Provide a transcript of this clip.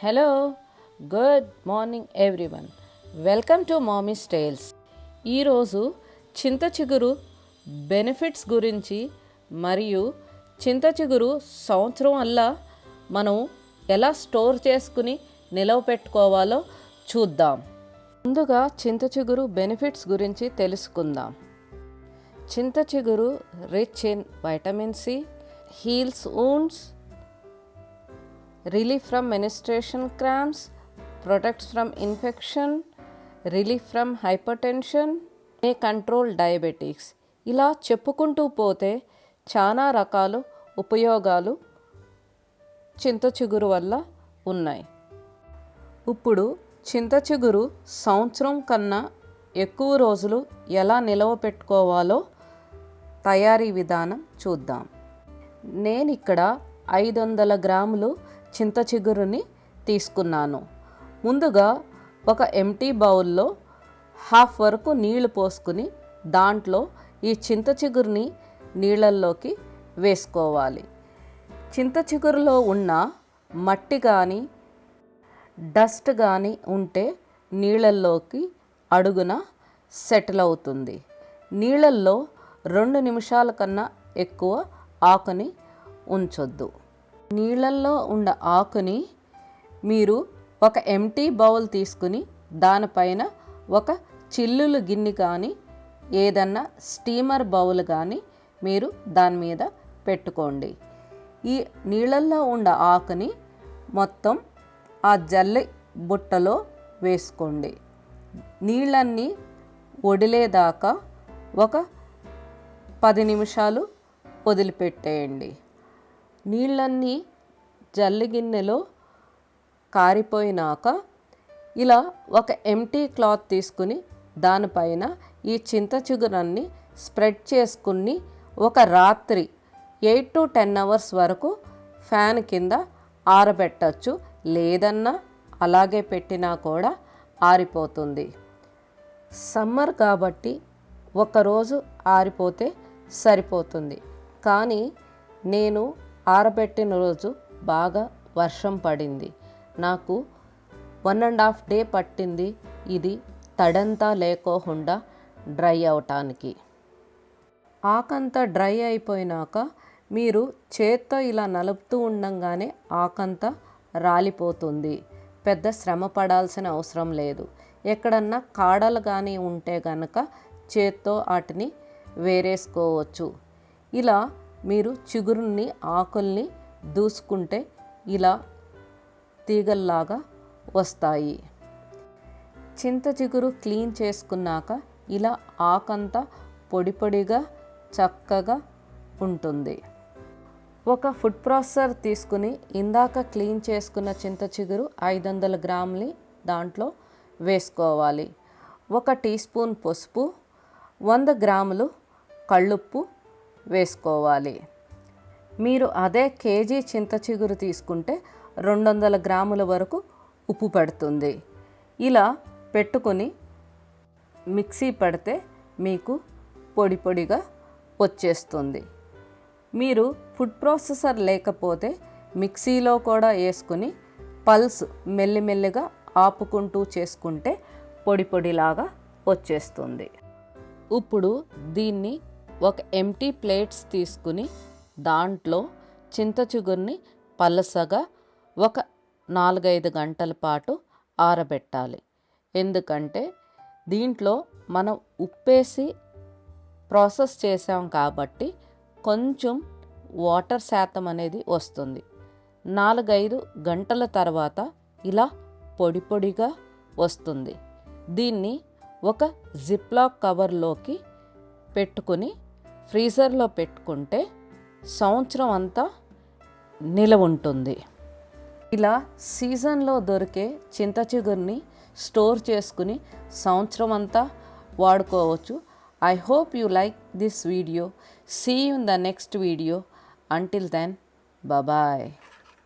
Hello good morning everyone, welcome to Mommy's Tales. ఈరోజు చింత చిగురు బెనిఫిట్స్ గురించి మరియు చింత చిగురు సంవత్సరం వల్ల మనం ఎలా స్టోర్ చేసుకుని నిలవ పెట్టుకోవాలో చూద్దాం. ముందుగా చింత చిగురు బెనిఫిట్స్ గురించి తెలుసుకుందాం. చింత చిగురు rich in vitamin C, heals wounds, relief from menstruation cramps, protects from infection, relief from hypertension, may control diabetics. ఇలా చెప్పుకుంటూ పోతే చాలా రకాల ఉపయోగాలు చింత చిగురు వల్ల ఉన్నాయి. ఇప్పుడు చింత చిగురు సంవత్సరం కన్నా ఎక్కువ రోజులు ఎలా నిలవ పెట్టుకోవాలో తయారీ విధానం చూద్దాం. నేను ఇక్కడ 500 గ్రాములు చింత చిగురుని తీసుకున్నాను. ముందుగా ఒక ఎంటీ బౌల్లో హాఫ్ వరకు నీళ్లు పోసుకుని దాంట్లో ఈ చింత చిగురుని నీళ్ళల్లోకి వేసుకోవాలి. చింత చిగురులో ఉన్న మట్టి కానీ డస్ట్ కానీ ఉంటే నీళ్ళల్లోకి అడుగున సెటిల్ అవుతుంది. నీళ్ళల్లో 2 నిమిషాల కన్నా ఎక్కువ ఆకుని ఉంచొద్దు. నీళ్ళల్లో ఉన్న ఆకుని మీరు ఒక ఎంటీ బౌల్ తీసుకుని దానిపైన ఒక చిల్లులు గిన్నె కానీ ఏదన్నా స్టీమర్ బౌల్ కానీ మీరు దాని మీద పెట్టుకోండి. ఈ నీళ్ళల్లో ఉన్న ఆకుని మొత్తం ఆ జల్లి బుట్టలో వేసుకోండి. నీళ్ళన్నీ వడిలేదాకా ఒక 10 నిమిషాలు వదిలిపెట్టేయండి. నీళ్ళన్నీ జల్లి గిన్నెలో కారిపోయినాక ఇలా ఒక ఎంటీ క్లాత్ తీసుకుని దానిపైన ఈ చింత చిగురన్ని స్ప్రెడ్ చేసుకుని ఒక రాత్రి 8 to 10 అవర్స్ వరకు ఫ్యాన్ కింద ఆరబెట్టచ్చు. లేదన్నా అలాగే పెట్టినా కూడా ఆరిపోతుంది. సమ్మర్ కాబట్టి ఒకరోజు ఆరిపోతే సరిపోతుంది. కానీ నేను ఆరబెట్టిన రోజు బాగా వర్షం పడింది. నాకు 1.5 డే పట్టింది ఇది తడంతా లేకోకుండా డ్రై అవటానికి. ఆకంతా డ్రై అయిపోయినాక మీరు చేత్తో ఇలా నలుపుతూ ఉండంగానే ఆకంతా రాలిపోతుంది. పెద్ద శ్రమ పడాల్సిన అవసరం లేదు. ఎక్కడన్నా కాడలు కానీ ఉంటే గనక చేత్తో వాటిని వేరేసుకోవచ్చు. ఇలా మీరు చిగురుని ఆకుల్ని దూసుకుంటే ఇలా తీగల్లాగా వస్తాయి. చింత చిగురు క్లీన్ చేసుకున్నాక ఇలా ఆకంతా పొడి పొడిగా చక్కగా ఉంటుంది. ఒక ఫుడ్ ప్రాసెసర్ తీసుకుని ఇందాక క్లీన్ చేసుకున్న చింత చిగురు 500 గ్రాములు దాంట్లో వేసుకోవాలి. 1 టీ స్పూన్ పసుపు, 100 గ్రాములు కళ్ళుప్పు వేసుకోవాలి. మీరు అదే కేజీ చింత చిగురు తీసుకుంటే 200 గ్రాముల వరకు ఉప్పు పడుతుంది. ఇలా పెట్టుకొని మిక్సీ పడితే మీకు పొడి పొడిగా వచ్చేస్తుంది. మీరు ఫుడ్ ప్రాసెసర్ లేకపోతే మిక్సీలో కూడా వేసుకుని పల్స్ మెల్లిమెల్లిగా ఆపుకుంటూ చేసుకుంటే పొడి పొడిలాగా వచ్చేస్తుంది. ఇప్పుడు దీన్ని ఒక ఎంటీ ప్లేట్స్ తీసుకుని దాంట్లో చింత చిగురుని పలసగా ఒక 4-5 గంటల పాటు ఆరబెట్టాలి. ఎందుకంటే దీంట్లో మనం ఉప్పేసి ప్రాసెస్ చేసాం కాబట్టి కొంచెం వాటర్ శాతం అనేది వస్తుంది. 4-5 గంటల తర్వాత ఇలా పొడి పొడిగా వస్తుంది. దీన్ని ఒక జిప్లాక్ కవర్లోకి పెట్టుకుని ఫ్రీజర్లో పెట్టుకుంటే సంవత్సరం అంతా నిలవ ఉంటుంది. ఇలా సీజన్లో దొరికే చింత చిగురుని స్టోర్ చేసుకుని సంవత్సరం అంతా వాడుకోవచ్చు. I hope you like this video. See you in the next video. Until then, bye-bye.